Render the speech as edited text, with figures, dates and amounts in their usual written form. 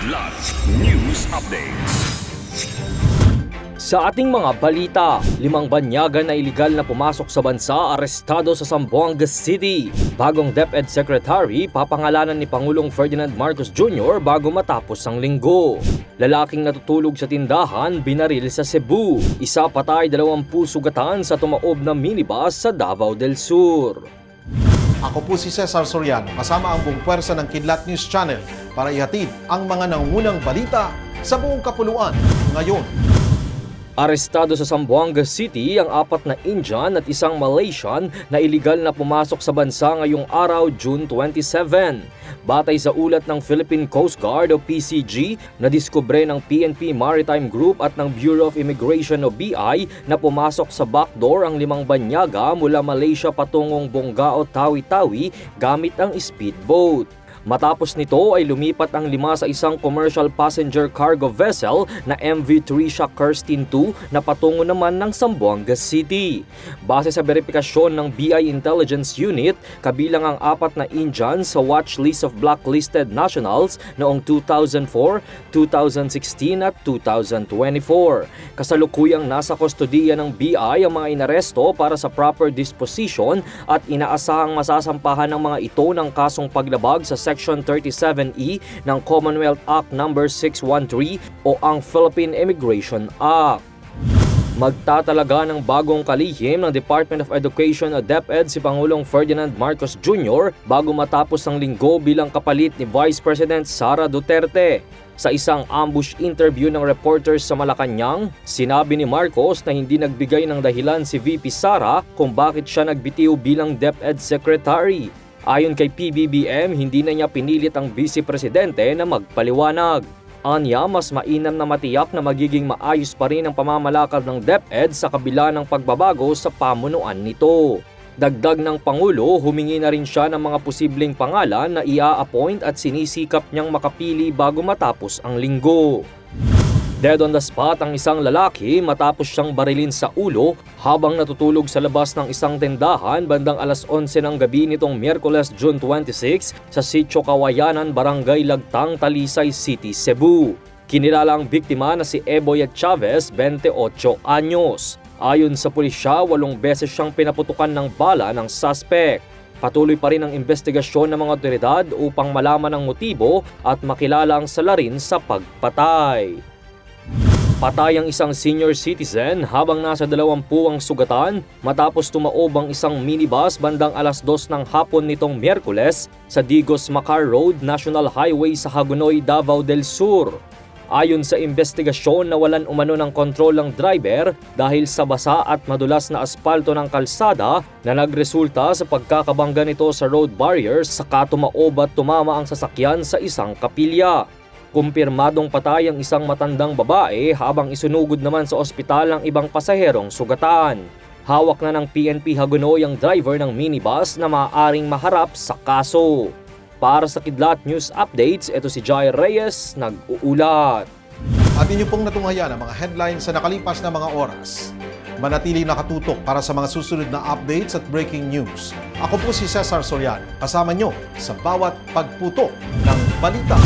Kidlat News Updates. Sa ating mga balita, 5 banyaga na iligal na pumasok sa bansa arestado sa Zamboanga City. Bagong DepEd Secretary, papangalanan ni Pangulong Ferdinand Marcos Jr. bago matapos ang linggo. Lalaking natutulog sa tindahan, binaril sa Cebu. Isa patay, 20 sugatan sa tumaob na minibus sa Davao del Sur. Ako po si Cesar Soriano, kasama ang buong puwersa ng Kidlat News Channel para ihatid ang mga nangungunang balita sa buong kapuluan ngayon. Arestado sa Zamboanga City ang 4 na Indian at isang Malaysian na iligal na pumasok sa bansa ngayong araw, June 27. Batay sa ulat ng Philippine Coast Guard o PCG, nadiskubre ng PNP Maritime Group at ng Bureau of Immigration o BI na pumasok sa backdoor ang 5 banyaga mula Malaysia patungong Bonggao, Tawi-Tawi gamit ang speedboat. Matapos nito ay lumipat ang 5 sa isang commercial passenger cargo vessel na MV Trisha Kirsten II na patungo naman ng Zamboanga City. Base sa verifikasyon ng BI Intelligence Unit, kabilang ang 4 na Indian sa watch list of blacklisted nationals noong 2004, 2016 at 2024. Kasalukuyang nasa kustodiya ng BI ang mga inaresto para sa proper disposition at inaasahang masasampahan ng mga ito ng kasong paglabag sa Section 37E ng Commonwealth Act No. 613 o ang Philippine Immigration Act. Magtatalaga ng bagong kalihim ng Department of Education o DepEd si Pangulong Ferdinand Marcos Jr. bago matapos ang linggo bilang kapalit ni Vice President Sara Duterte. Sa isang ambush interview ng reporters sa Malacanang, sinabi ni Marcos na hindi nagbigay ng dahilan si VP Sara kung bakit siya nagbitiw bilang DepEd Secretary. Ayon kay PBBM, hindi na niya pinilit ang Vice Presidente na magpaliwanag. Anya, mas mainam na matiyak na magiging maayos pa rin ang pamamalakad ng DepEd sa kabila ng pagbabago sa pamunuan nito. Dagdag ng Pangulo, humingi na rin siya ng mga posibleng pangalan na ia-appoint at sinisikap niyang makapili bago matapos ang linggo. Dead on the spot ang isang lalaki matapos siyang barilin sa ulo habang natutulog sa labas ng isang tindahan bandang alas 11 ng gabi nitong Miyerkules, June 26 sa Sitio Kawayanan, Barangay Lagtang, Talisay City, Cebu. Kinilala ang biktima na si Eboyet Chavez, 28 anyos. Ayon sa pulisya, 8 beses siyang pinaputukan ng bala ng suspect. Patuloy pa rin ang investigasyon ng mga otoridad upang malaman ang motibo at makilala ang salarin sa pagpatay. Patay ang isang senior citizen habang nasa 20 ang sugatan matapos tumaob ang isang minibus bandang alas 2 ng hapon nitong Miyerkules sa Digos Macar Road, National Highway sa Hagonoy, Davao del Sur. Ayon sa investigasyon, nawalan umano ng kontrol ang driver dahil sa basa at madulas na aspalto ng kalsada na nagresulta sa pagkakabangga nito sa road barriers saka tumaob at tumama ang sasakyan sa isang kapilya. Kumpirmadong patay ang isang matandang babae habang isunugod naman sa ospital ang ibang pasaherong sugatan. Hawak na ng PNP Hagonoy ang driver ng minibus na maaaring maharap sa kaso. Para sa Kidlat News Updates, ito si Jai Reyes, nag-uulat. At inyo pong natunghayan ang mga headlines sa nakalipas na mga oras. Manatili nakatutok para sa mga susunod na updates at breaking news. Ako po si Cesar Soriano, kasama nyo sa bawat pagputo ng balita.